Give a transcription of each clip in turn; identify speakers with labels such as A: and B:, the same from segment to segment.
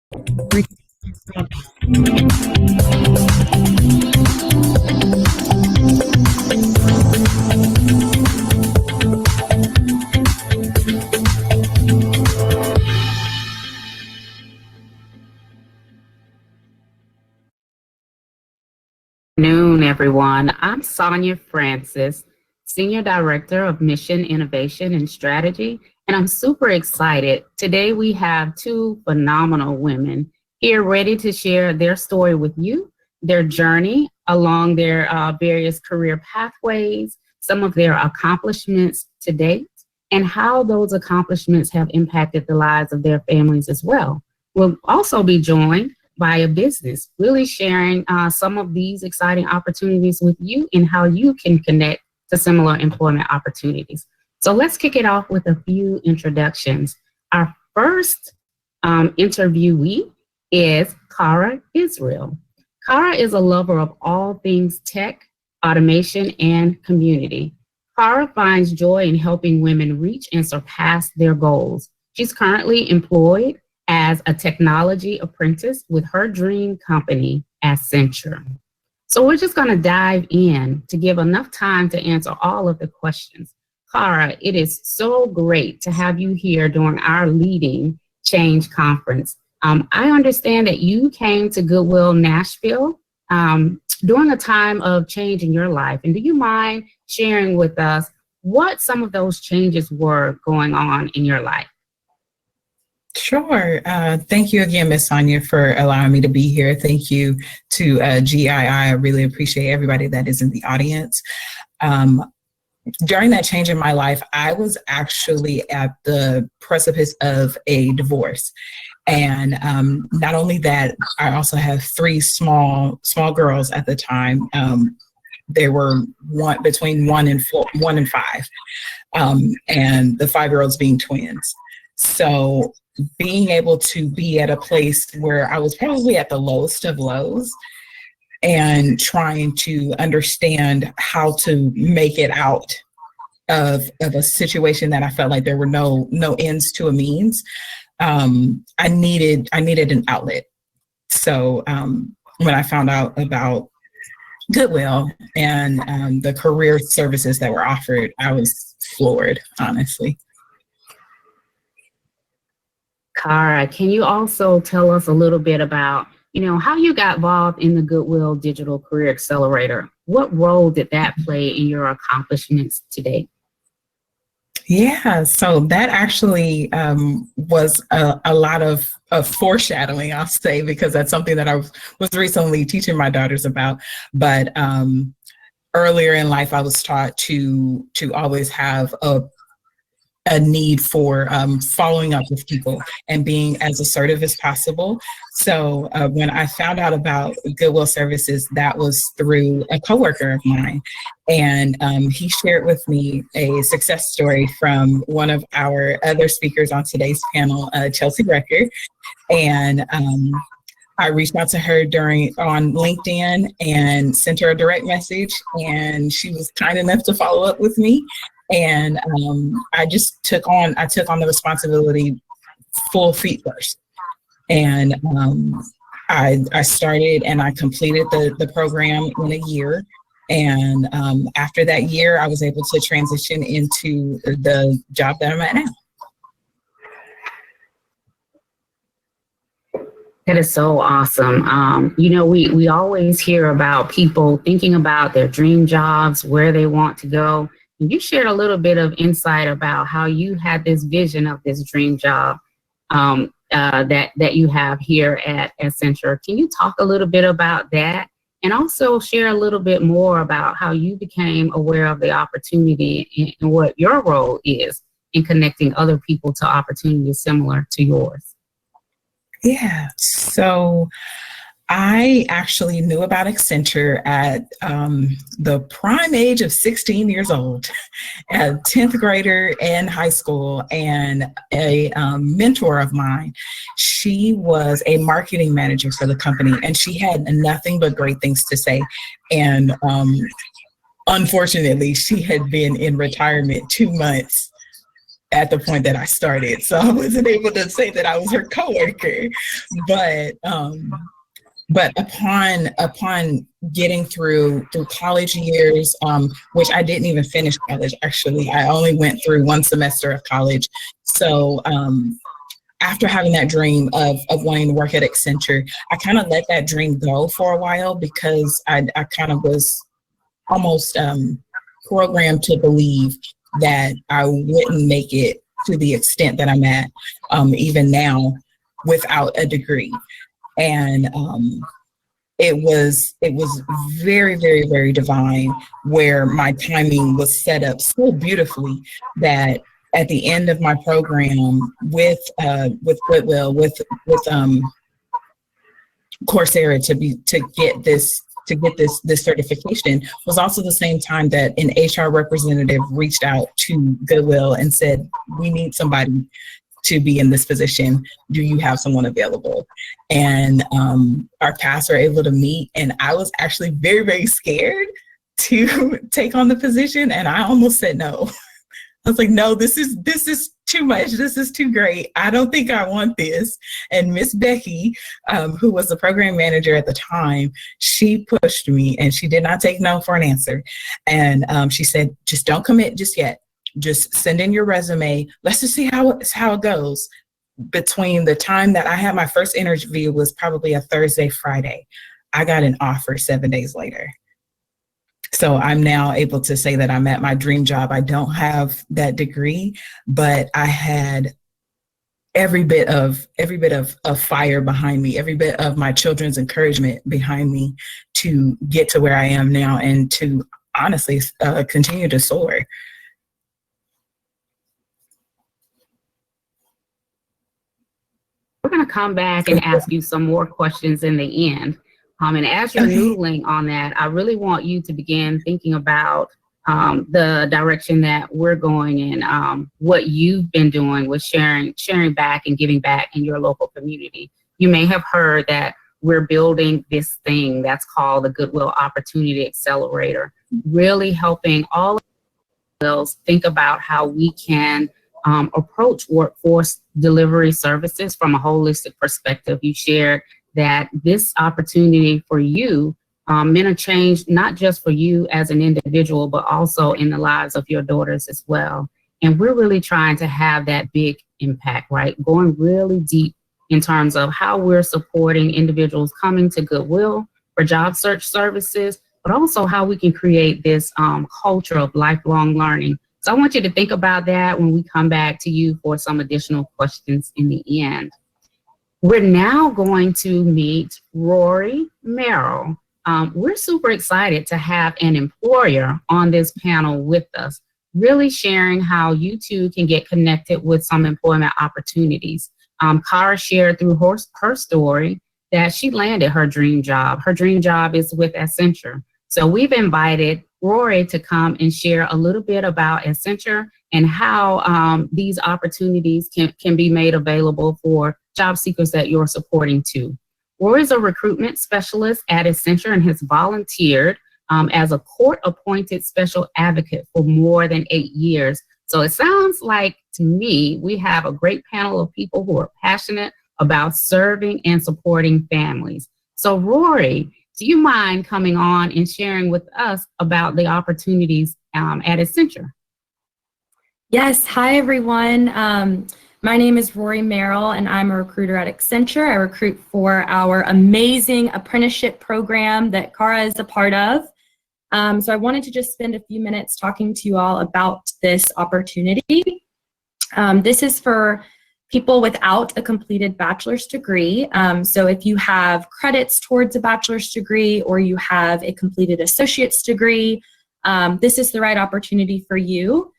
A: Noon, everyone. I'm Sonia Francis, Senior Director of Mission Innovation and Strategy, and I'm super excited. Today we have two phenomenal women here ready to share their story with you, their journey along their various career pathways, some of their accomplishments to date, and how those accomplishments have impacted the lives of their families as well. We'll also be joined by a business, really sharing some of these exciting opportunities with you and how you can connect to similar employment opportunities. So let's kick it off with a few introductions. Our first interviewee is Cara Israel. Cara is a lover of all things tech, automation, and community. Cara finds joy in helping women reach and surpass their goals. She's currently employed as a technology apprentice with her dream company, Accenture. So we're just going to dive in to give enough time to answer all of the questions. Cara, it is so great to have you here during our Leading Change Conference. I understand that you came to Goodwill Nashville during a time of change in your life. And do you mind sharing with us what some of those changes were going on in your life?
B: Sure. Thank you again, Ms. Sonia, for allowing me to be here. Thank you to GII. I really appreciate everybody that is in the audience. During that change in my life, I was actually at the precipice of a divorce. And not only that, I also have three small girls at the time. They were between 1 and 5, and the 5-year-olds being twins. So being able to be at a place where I was probably at the lowest of lows and trying to understand how to make it out of a situation that I felt like there were no ends to a means. I needed an outlet. So when I found out about Goodwill and the career services that were offered, I was floored, honestly.
A: Cara, can you also tell us a little bit about, how you got involved in the Goodwill Digital Career Accelerator? What role did that play in your accomplishments today?
B: Yeah, so that actually was a lot of foreshadowing, I'll say, because that's something that I was recently teaching my daughters about. But earlier in life, I was taught to always have a need for following up with people and being as assertive as possible. So when I found out about Goodwill Services, that was through a coworker of mine. And he shared with me a success story from one of our other speakers on today's panel, Chelsea Brecker. And I reached out to her on LinkedIn and sent her a direct message, and she was kind enough to follow up with me. And I took on the responsibility full feet first. And I started and I completed the program in a year. And after that year, I was able to transition into the job that I'm at now.
A: That is so awesome. We always hear about people thinking about their dream jobs, where they want to go. And you shared a little bit of insight about how you had this vision of this dream job that you have here at Accenture. Can you talk a little bit about that? And also share a little bit more about how you became aware of the opportunity and what your role is in connecting other people to opportunities similar to yours.
B: Yeah, so I actually knew about Accenture at the prime age of 16 years old, a 10th grader in high school, and a mentor of mine. She was a marketing manager for the company, and she had nothing but great things to say. And unfortunately, she had been in retirement 2 months at the point that I started. So I wasn't able to say that I was her coworker. But upon getting through college years, which I didn't even finish college, actually, I only went through one semester of college. So after having that dream of wanting to work at Accenture, I kind of let that dream go for a while because I kind of was almost programmed to believe that I wouldn't make it to the extent that I'm at, even now, without a degree. And it was very, very, very divine, where my timing was set up so beautifully that at the end of my program with Goodwill, with Coursera, to get this certification, was also the same time that an HR representative reached out to Goodwill and said, "We need somebody to be in this position. Do you have someone available?" And our paths were able to meet, and I was actually very, very scared to take on the position, and I almost said no. I was like, "No, this is too much. This is too great. I don't think I want this." And Miss Becky, who was the program manager at the time, she pushed me, and she did not take no for an answer. And she said, "Just don't commit just yet. Just send in your resume. Let's just see how it goes." Between the time that I had my first interview was probably a Thursday, Friday, I got an offer 7 days later. So I'm now able to say that I'm at my dream job. I don't have that degree, but I had every bit of fire behind me, every bit of my children's encouragement behind me to get to where I am now and to honestly continue to soar.
A: We're going to come back and ask you some more questions in the end. And as you're noodling on that, I really want you to begin thinking about the direction that we're going in, what you've been doing with sharing back and giving back in your local community. You may have heard that we're building this thing that's called the Goodwill Opportunity Accelerator, really helping all of us think about how we can approach workforce delivery services from a holistic perspective. You shared that this opportunity for you meant a change, not just for you as an individual, but also in the lives of your daughters as well. And we're really trying to have that big impact, right? Going really deep in terms of how we're supporting individuals coming to Goodwill for job search services, but also how we can create this culture of lifelong learning. So I want you to think about that when we come back to you for some additional questions in the end. We're now going to meet Rory Merrill. We're super excited to have an employer on this panel with us, really sharing how you two can get connected with some employment opportunities. Cara shared through her story that she landed her dream job. Her dream job is with Accenture. So we've invited Rory to come and share a little bit about Accenture and how these opportunities can be made available for job seekers that you're supporting too. Rory is a recruitment specialist at Accenture and has volunteered as a court-appointed special advocate for more than 8 years. So it sounds like, to me, we have a great panel of people who are passionate about serving and supporting families. So Rory, do you mind coming on and sharing with us about the opportunities at Accenture?
C: Yes. Hi, everyone. My name is Rory Merrill, and I'm a recruiter at Accenture. I recruit for our amazing apprenticeship program that Cara is a part of. So I wanted to just spend a few minutes talking to you all about this opportunity. This is for people without a completed bachelor's degree. So if you have credits towards a bachelor's degree or you have a completed associate's degree, this is the right opportunity for you.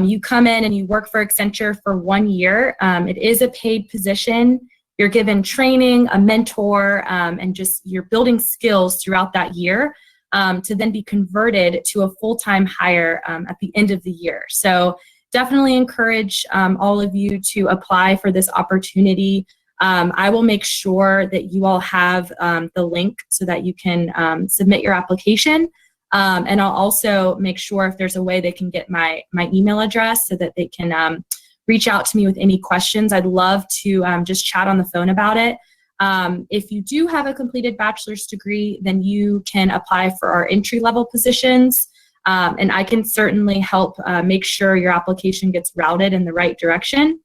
C: You come in and you work for Accenture for 1 year. It is a paid position. You're given training, a mentor, and just you're building skills throughout that year to then be converted to a full-time hire at the end of the year. So definitely encourage all of you to apply for this opportunity. I will make sure that you all have the link so that you can submit your application. And I'll also make sure if there's a way they can get my email address so that they can reach out to me with any questions. I'd love to just chat on the phone about it. If you do have a completed bachelor's degree, then you can apply for our entry-level positions, and I can certainly help make sure your application gets routed in the right direction.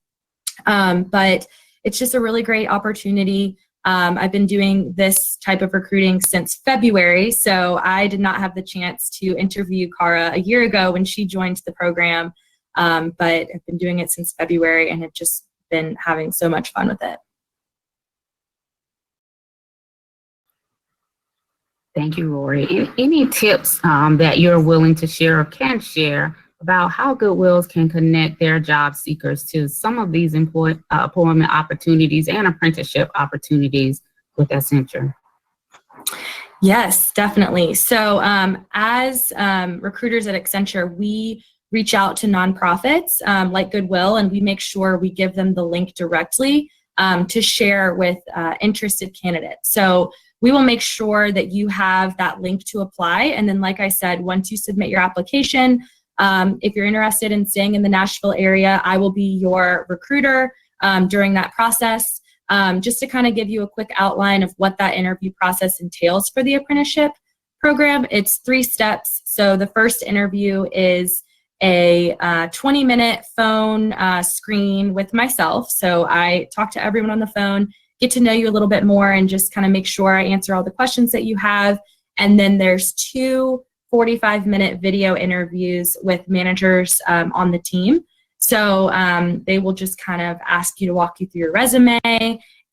C: But it's just a really great opportunity. I've been doing this type of recruiting since February, so I did not have the chance to interview Cara a year ago when she joined the program, but I've been doing it since February and have just been having so much fun with it.
A: Thank you, Rory. Any tips that you're willing to share or can share about how Goodwills can connect their job seekers to some of these employment opportunities and apprenticeship opportunities with Accenture?
C: Yes, definitely. So as recruiters at Accenture, we reach out to nonprofits like Goodwill, and we make sure we give them the link directly to share with interested candidates. So we will make sure that you have that link to apply. And then, like I said, once you submit your application, if you're interested in staying in the Nashville area, I will be your recruiter during that process. Just to kind of give you a quick outline of what that interview process entails for the apprenticeship program, it's 3 steps. So the first interview is a 20-minute phone screen with myself. So I talk to everyone on the phone, get to know you a little bit more, and just kind of make sure I answer all the questions that you have. And then there's 2 45-minute video interviews with managers on the team. So they will just kind of ask you to walk you through your resume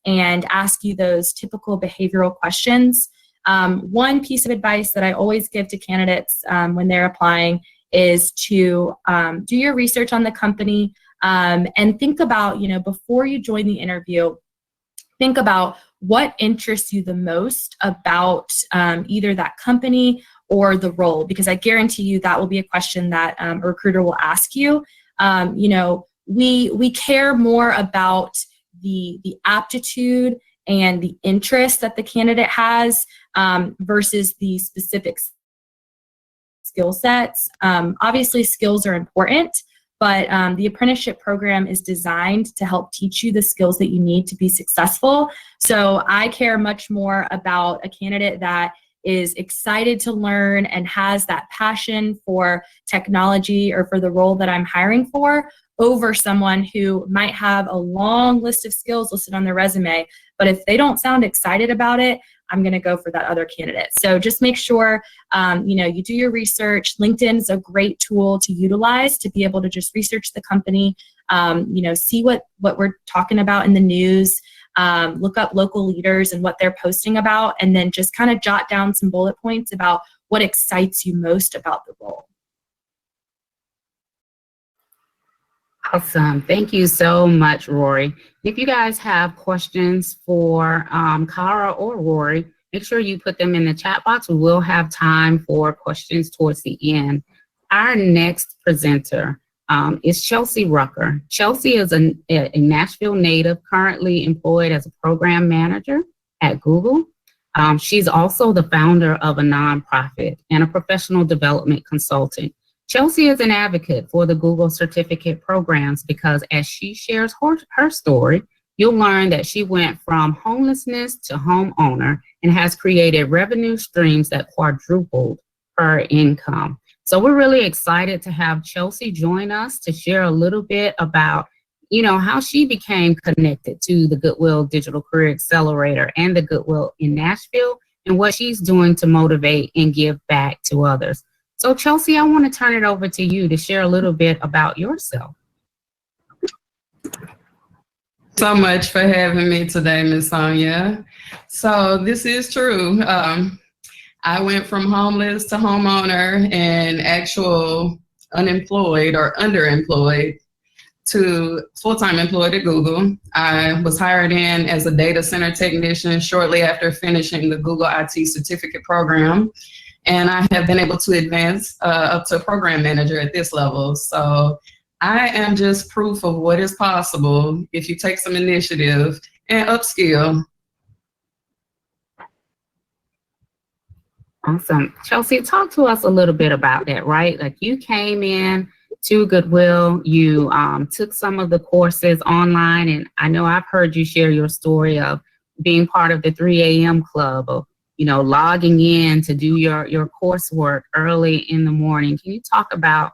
C: and ask you those typical behavioral questions. One piece of advice that I always give to candidates when they're applying is to do your research on the company and think about, before you join the interview, think about what interests you the most about either that company or the role, because I guarantee you that will be a question that a recruiter will ask you. We care more about the aptitude and the interest that the candidate has versus the specific skill sets. Obviously, skills are important, but the apprenticeship program is designed to help teach you the skills that you need to be successful. So I care much more about a candidate that is excited to learn and has that passion for technology or for the role that I'm hiring for, over someone who might have a long list of skills listed on their resume, but if they don't sound excited about it, I'm going to go for that other candidate. So just make sure you do your research. LinkedIn is a great tool to utilize to be able to just research the company, see what we're talking about in the news, look up local leaders and what they're posting about, and then just kind of jot down some bullet points about what excites you most about the role.
A: Awesome. Thank you so much, Rory. If you guys have questions for Cara or Rory, make sure you put them in the chat box. We will have time for questions towards the end. Our next presenter is Chelsea Rucker. Chelsea is a Nashville native, currently employed as a program manager at Google. She's also the founder of a nonprofit and a professional development consultant. Chelsea is an advocate for the Google certificate programs because as she shares her story, you'll learn that she went from homelessness to homeowner and has created revenue streams that quadrupled her income. So we're really excited to have Chelsea join us to share a little bit about, how she became connected to the Goodwill Digital Career Accelerator and the Goodwill in Nashville and what she's doing to motivate and give back to others. So Chelsea, I want to turn it over to you to share a little bit about yourself.
D: So much for having me today, Ms. Sonia. So this is true. I went from homeless to homeowner and actual unemployed or underemployed to full-time employed at Google. I was hired in as a data center technician shortly after finishing the Google IT certificate program. And I have been able to advance up to program manager at this level. So I am just proof of what is possible if you take some initiative and upskill.
A: Awesome. Chelsea, talk to us a little bit about that, right? Like you came in to Goodwill. You took some of the courses online, and I know I've heard you share your story of being part of the 3 a.m. club, of logging in to do your coursework early in the morning. Can you talk about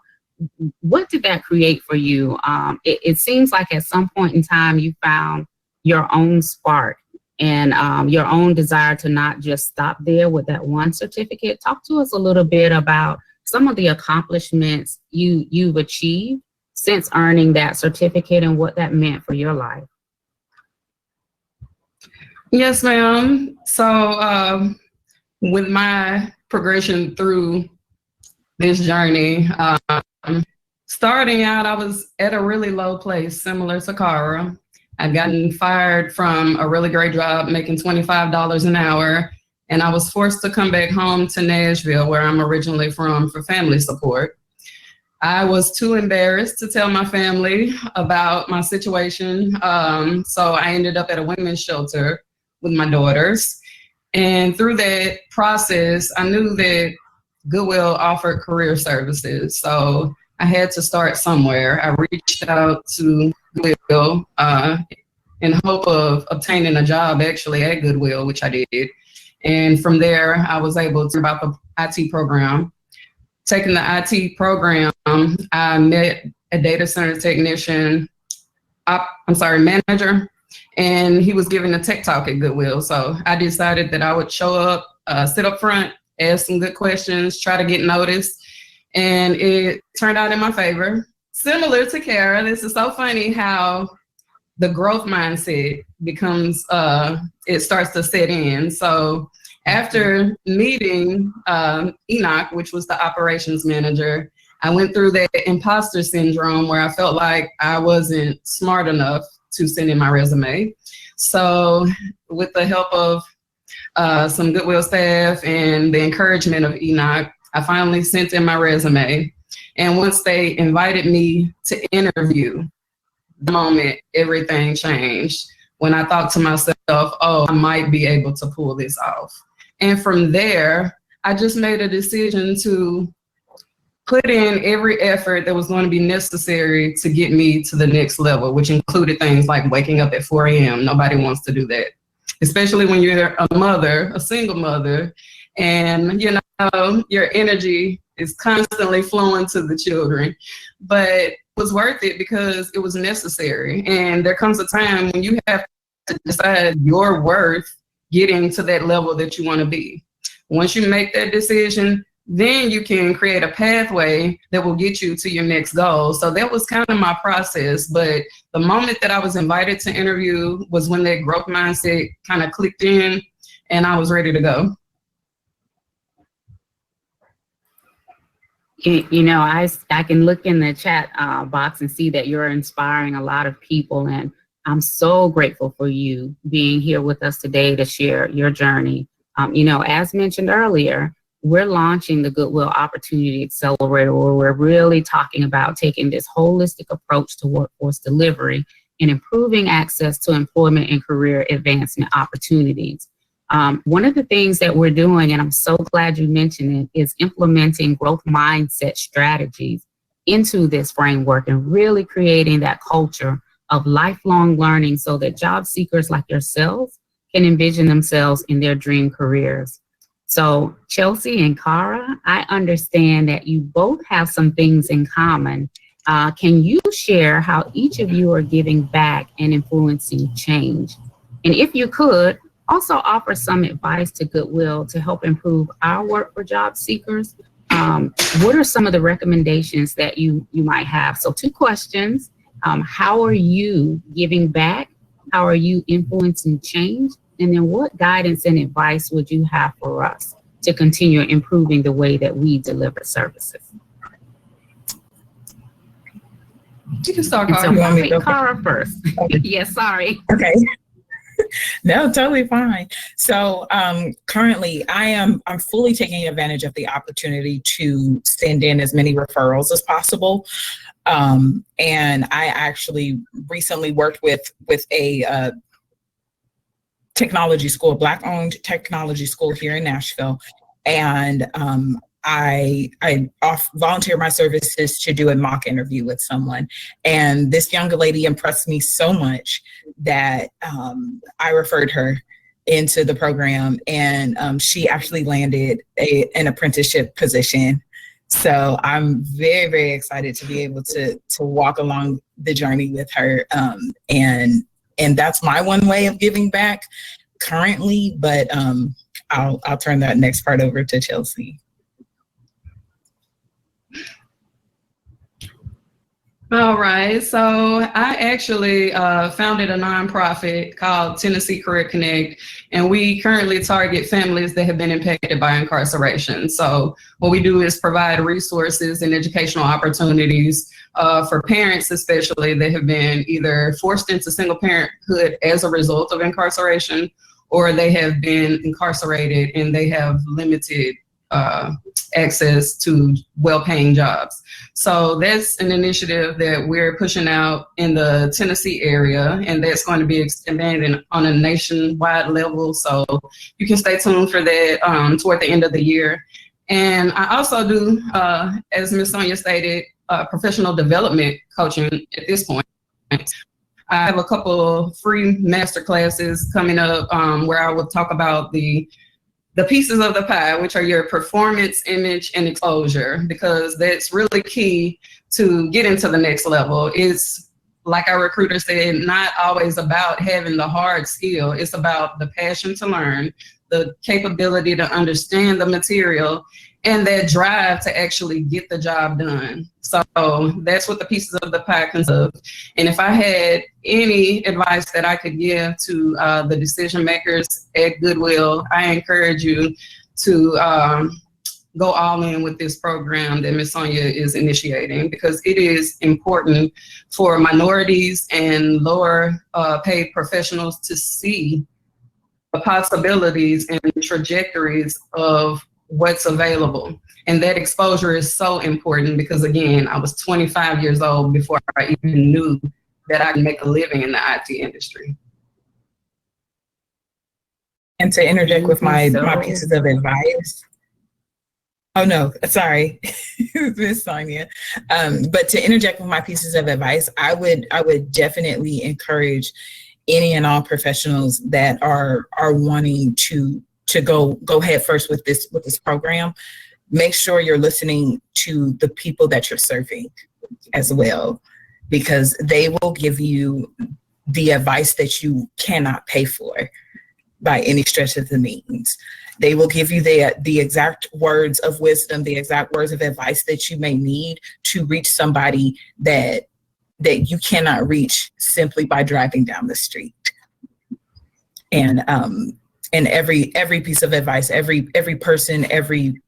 A: what did that create for you? It seems like at some point in time you found your own spark and your own desire to not just stop there with that one certificate. Talk to us a little bit about some of the accomplishments you've achieved since earning that certificate and what that meant for your life.
D: Yes, ma'am. So with my progression through this journey, starting out, I was at a really low place, similar to Cara. I'd gotten fired from a really great job, making $25 an hour, and I was forced to come back home to Nashville, where I'm originally from, for family support. I was too embarrassed to tell my family about my situation, so I ended up at a women's shelter with my daughters. And through that process, I knew that Goodwill offered career services, so I had to start somewhere. I reached out to Goodwill in hope of obtaining a job actually at Goodwill, which I did. And from there, I was able to about the IT program. Taking the IT program, I met a data center technician, manager, and he was giving a tech talk at Goodwill. So I decided that I would show up, sit up front, ask some good questions, try to get noticed. And it turned out in my favor. Similar to Cara, this is so funny how the growth mindset becomes, it starts to set in. So after meeting Enoch, which was the operations manager, I went through that imposter syndrome where I felt like I wasn't smart enough to send in my resume. So with the help of some Goodwill staff and the encouragement of Enoch, I finally sent in my resume. And once they invited me to interview, the moment everything changed, when I thought to myself, oh, I might be able to pull this off. And from there, I just made a decision to put in every effort that was going to be necessary to get me to the next level, which included things like waking up at 4 a.m. Nobody wants to do that, especially when you're a mother, a single mother, and your energy is constantly flowing to the children. But it was worth it because it was necessary. And there comes a time when you have to decide your worth getting to that level that you want to be. Once you make that decision, then you can create a pathway that will get you to your next goal. So that was kind of my process. But the moment that I was invited to interview was when that growth mindset kind of clicked in and I was ready to go.
A: I can look in the chat box and see that you're inspiring a lot of people, and I'm so grateful for you being here with us today to share your journey. As mentioned earlier, we're launching the Goodwill Opportunity Accelerator, where we're really talking about taking this holistic approach to workforce delivery and improving access to employment and career advancement opportunities. One of the things that we're doing, and I'm so glad you mentioned it, is implementing growth mindset strategies into this framework and really creating that culture of lifelong learning so that job seekers like yourselves can envision themselves in their dream careers. So Chelsea and Cara, I understand that you both have some things in common. Can you share how each of you are giving back and influencing change? And if you could, also offer some advice to Goodwill to help improve our work for job seekers. What are some of the recommendations that you might have? So 2 questions. How are you giving back? How are you influencing change? And then what guidance and advice would you have for us to continue improving the way that we deliver services?
D: You can start,
A: Cara.
D: Cara.
A: So I think Cara first.
B: Okay.
A: Yes, sorry.
B: Okay. No, totally fine. So currently I'm fully taking advantage of the opportunity to send in as many referrals as possible. And I actually recently worked with a technology school, Black-owned technology school here in Nashville. And I volunteered my services to do a mock interview with someone. And this younger lady impressed me so much that I referred her into the program, and she actually landed an apprenticeship position. So I'm very, very excited to be able to walk along the journey with her. And that's my one way of giving back currently, but I'll turn that next part over to Chelsea.
D: All right, so I actually founded a nonprofit called Tennessee Career Connect, and we currently target families that have been impacted by incarceration. So what we do is provide resources and educational opportunities for parents, especially that have been either forced into single parenthood as a result of incarceration, or they have been incarcerated and they have limited access to well-paying jobs. So that's an initiative that we're pushing out in the Tennessee area, and that's going to be expanded on a nationwide level. So you can stay tuned for that toward the end of the year. And I also do, as Ms. Sonia stated, professional development coaching at this point. I have a couple free master classes coming up where I will talk about the pieces of the pie, which are your performance, image, and exposure, because that's really key to get into the next level. It's, like our recruiter said, not always about having the hard skill. It's about the passion to learn, the capability to understand the material, and that drive to actually get the job done. So that's what the pieces of the pie consist of. And if I had any advice that I could give to the decision makers at Goodwill, I encourage you to go all in with this program that Ms. Sonia is initiating, because it is important for minorities and lower paid professionals to see the possibilities and trajectories of what's available. And that exposure is so important because, again, I was 25 years old before I even knew that I could make a living in the IT industry.
B: And to interject with my pieces of advice. Oh, no, sorry, Ms. Sonia. But to interject with my pieces of advice, I would definitely encourage any and all professionals that are wanting to go head first with this program. Make sure you're listening to the people that you're serving as well, because they will give you the advice that you cannot pay for by any stretch of the means. They will give you the exact words of wisdom, the exact words of advice that you may need to reach somebody that you cannot reach simply by driving down the street. And every piece of advice, every person, every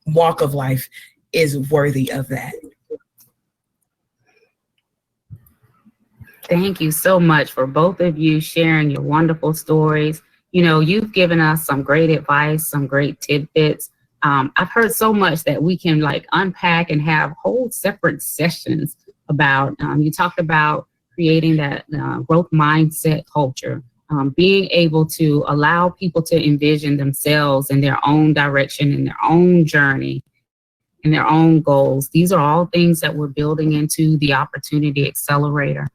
B: walk of life is worthy of that.
A: Thank you so much for both of you sharing your wonderful stories. You know, you've given us some great advice, some great tidbits. I've heard so much that we can unpack and have whole separate sessions about. You talked about creating that growth mindset culture. Being able to allow people to envision themselves in their own direction, in their own journey, in their own goals. These are all things that we're building into the Opportunity Accelerator.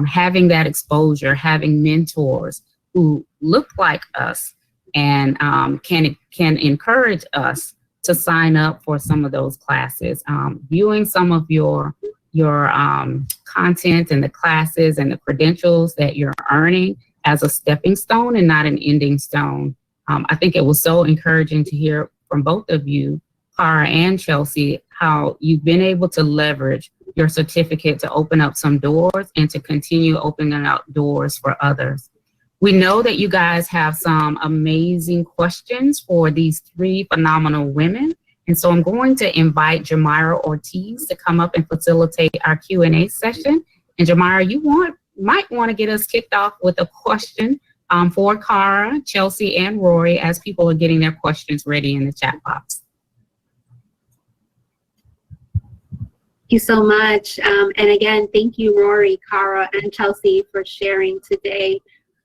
A: Having that exposure, having mentors who look like us and can encourage us to sign up for some of those classes. Viewing some of your content and the classes and the credentials that you're earning as a stepping stone and not an ending stone. I think it was so encouraging to hear from both of you, Cara and Chelsea, how you've been able to leverage your certificate to open up some doors and to continue opening up doors for others. We know that you guys have some amazing questions for these three phenomenal women. And so I'm going to invite Jamira Ortiz to come up and facilitate our Q&A session. And Jamira, you might want to get us kicked off with a question for Cara, Chelsea, and Rory as people are getting their questions ready in the chat box.
E: Thank you so much. And again, thank you, Rory, Cara, and Chelsea for sharing today.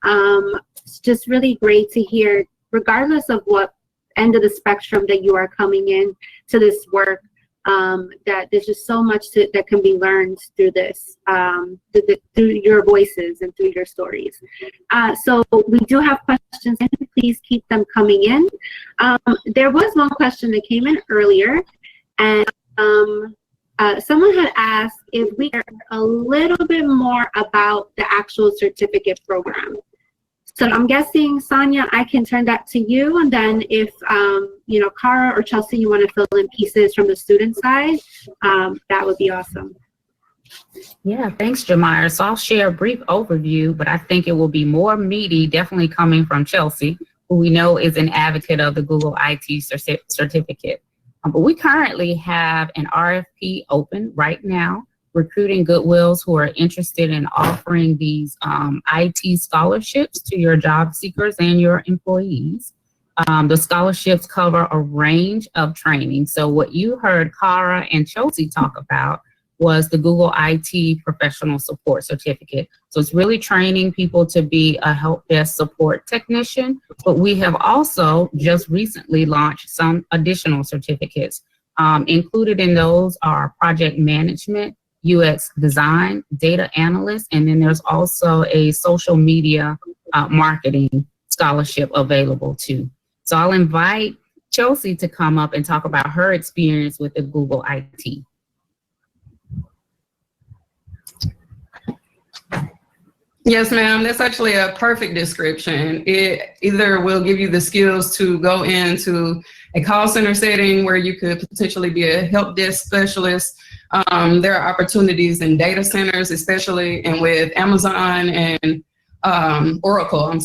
E: It's just really great to hear, regardless of what end of the spectrum that you are coming in to this work, that there's just so much that can be learned through this, through your voices and through your stories. So we do have questions, and please keep them coming in. There was one question that came in earlier, and someone had asked if we heard a little bit more about the actual certificate program. So I'm guessing, Sonia, I can turn that to you, and then if you know, Cara or Chelsea, you want to fill in pieces from the student side, that would be awesome.
A: Yeah, thanks, Jamira. So I'll share a brief overview, but I think it will be more meaty, definitely coming from Chelsea, who we know is an advocate of the Google IT certificate. But we currently have an RFP open right now, recruiting Goodwills who are interested in offering these IT scholarships to your job seekers and your employees. The scholarships cover a range of training. So what you heard Cara and Chelsea talk about was the Google IT Professional Support Certificate. So it's really training people to be a help desk support technician, but we have also just recently launched some additional certificates. Included in those are project management, UX design, data analyst, and then there's also a social media marketing scholarship available too. So I'll invite Chelsea to come up and talk about her experience with the Google IT.
D: Yes, ma'am. That's actually a perfect description. It either will give you the skills to go into a call center setting where you could potentially be a help desk specialist. There are opportunities in data centers, especially, and with Amazon and Oracle,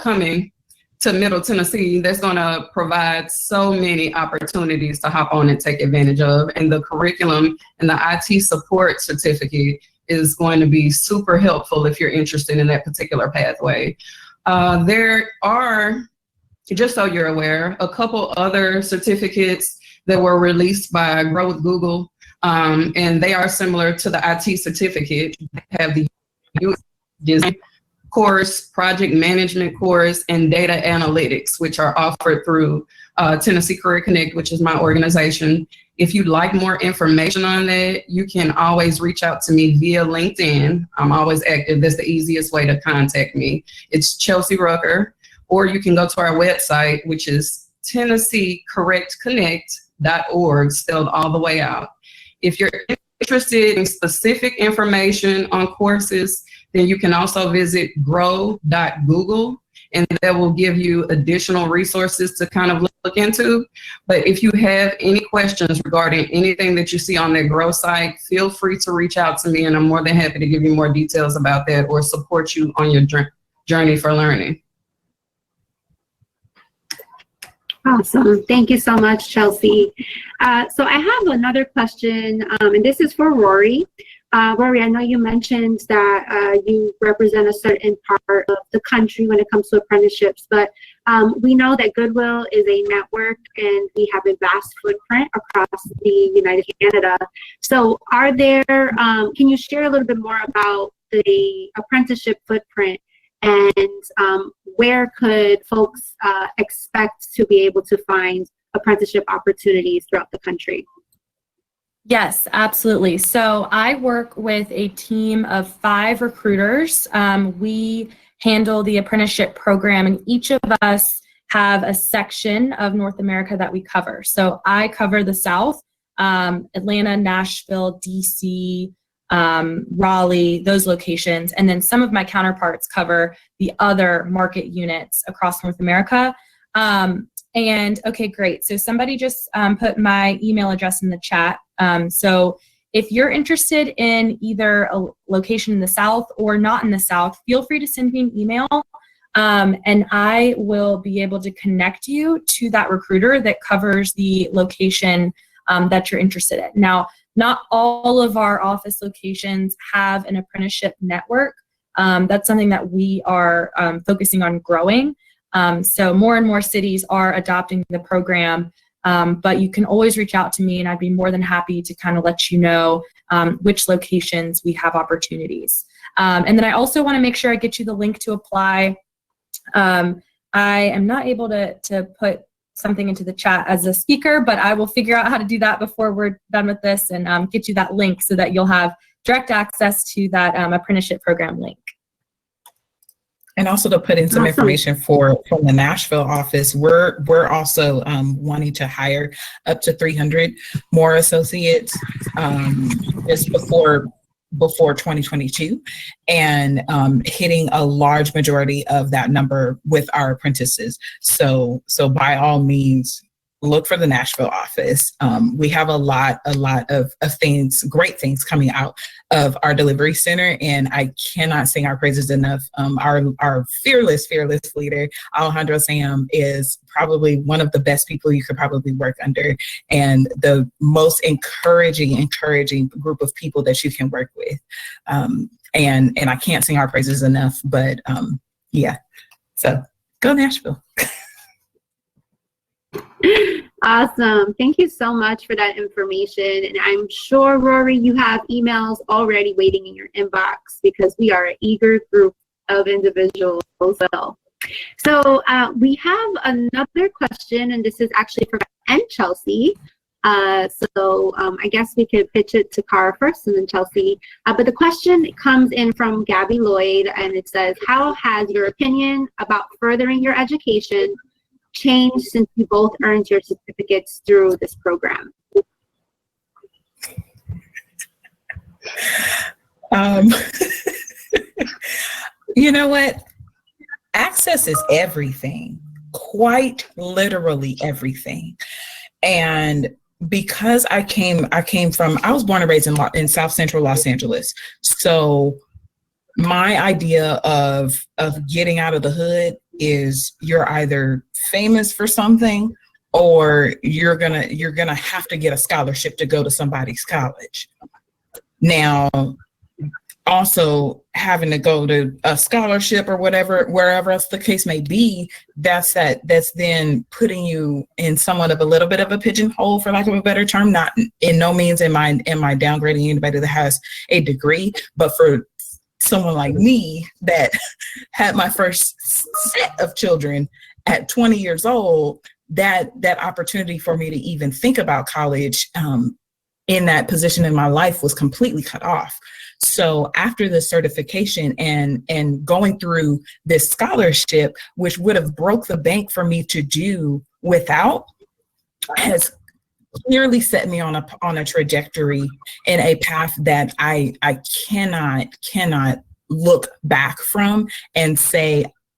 D: coming to Middle Tennessee, that's going to provide so many opportunities to hop on and take advantage of. And the curriculum and the IT support certificate is going to be super helpful if you're interested in that particular pathway. There are, just so you're aware, a couple other certificates that were released by Grow with Google, and they are similar to the IT certificate. They have the design course, project management course, and data analytics, which are offered through Tennessee Career Connect, which is my organization. If you'd like more information on that, you can always reach out to me via LinkedIn. I'm always active. That's the easiest way to contact me. It's Chelsea Rucker, or you can go to our website, which is TennesseeCorrectConnect.org, spelled all the way out. If you're interested in specific information on courses, then you can also visit grow.google, and that will give you additional resources to kind of look into. But if you have any questions regarding anything that you see on that Grow site, feel free to reach out to me, and I'm more than happy to give you more details about that or support you on your journey for learning.
E: Awesome. Thank you so much, Chelsea. So I have another question, and this is for Rory. Rory, I know you mentioned that you represent a certain part of the country when it comes to apprenticeships, but we know that Goodwill is a network and we have a vast footprint across the United Canada. So are there, can you share a little bit more about the apprenticeship footprint, and where could folks expect to be able to find apprenticeship opportunities throughout the country?
C: Yes, absolutely. So I work with a team of 5 recruiters. We handle the apprenticeship program, and each of us have a section of North America that we cover. So I cover the South, Atlanta, Nashville, DC, Raleigh, those locations. And then some of my counterparts cover the other market units across North America. And okay, great. So somebody just put my email address in the chat. So if you're interested in either a location in the South or not in the South, feel free to send me an email, and I will be able to connect you to that recruiter that covers the location that you're interested in. Now, not all of our office locations have an apprenticeship network. That's something that we are focusing on growing. So more and more cities are adopting the program, but you can always reach out to me, and I'd be more than happy to kind of let you know which locations we have opportunities. And then I also want to make sure I get you the link to apply. I am not able to put something into the chat as a speaker, but I will figure out how to do that before we're done with this and get you that link so that you'll have direct access to that apprenticeship program link.
B: And also to put in some information from the Nashville office, we're also wanting to hire up to 300 more associates just before 2022, and hitting a large majority of that number with our apprentices. So by all means, look for the Nashville office. We have a lot of things, great things coming out of our delivery center, and I cannot sing our praises enough. Our fearless leader, Alejandro Sam, is probably one of the best people you could probably work under, and the most encouraging group of people that you can work with. And I can't sing our praises enough, but yeah, so go Nashville.
E: Awesome. Thank you so much for that information. And I'm sure, Rory, you have emails already waiting in your inbox because we are an eager group of individuals as well. So we have another question, and this is actually for and Chelsea. So I guess we could pitch it to Cara first and then Chelsea. But the question comes in from Gabby Lloyd, and it says, how has your opinion about furthering your education changed since you both earned your certificates through this program?
B: You know what? Access is everything, quite literally everything. And because I was born and raised in South Central Los Angeles. So my idea of getting out of the hood is you're either famous for something or you're gonna have to get a scholarship to go to somebody's college. Now, also having to go to a scholarship or wherever else the case may be, that's then putting you in somewhat of a little bit of a pigeonhole, for lack of a better term. Not in no means am I downgrading anybody that has a degree, but for someone like me that had my first set of children at 20 years old, that opportunity for me to even think about college in that position in my life was completely cut off. So after the certification and going through this scholarship, which would have broke the bank for me to do without, has clearly set me on a trajectory in a path that I cannot look back from and say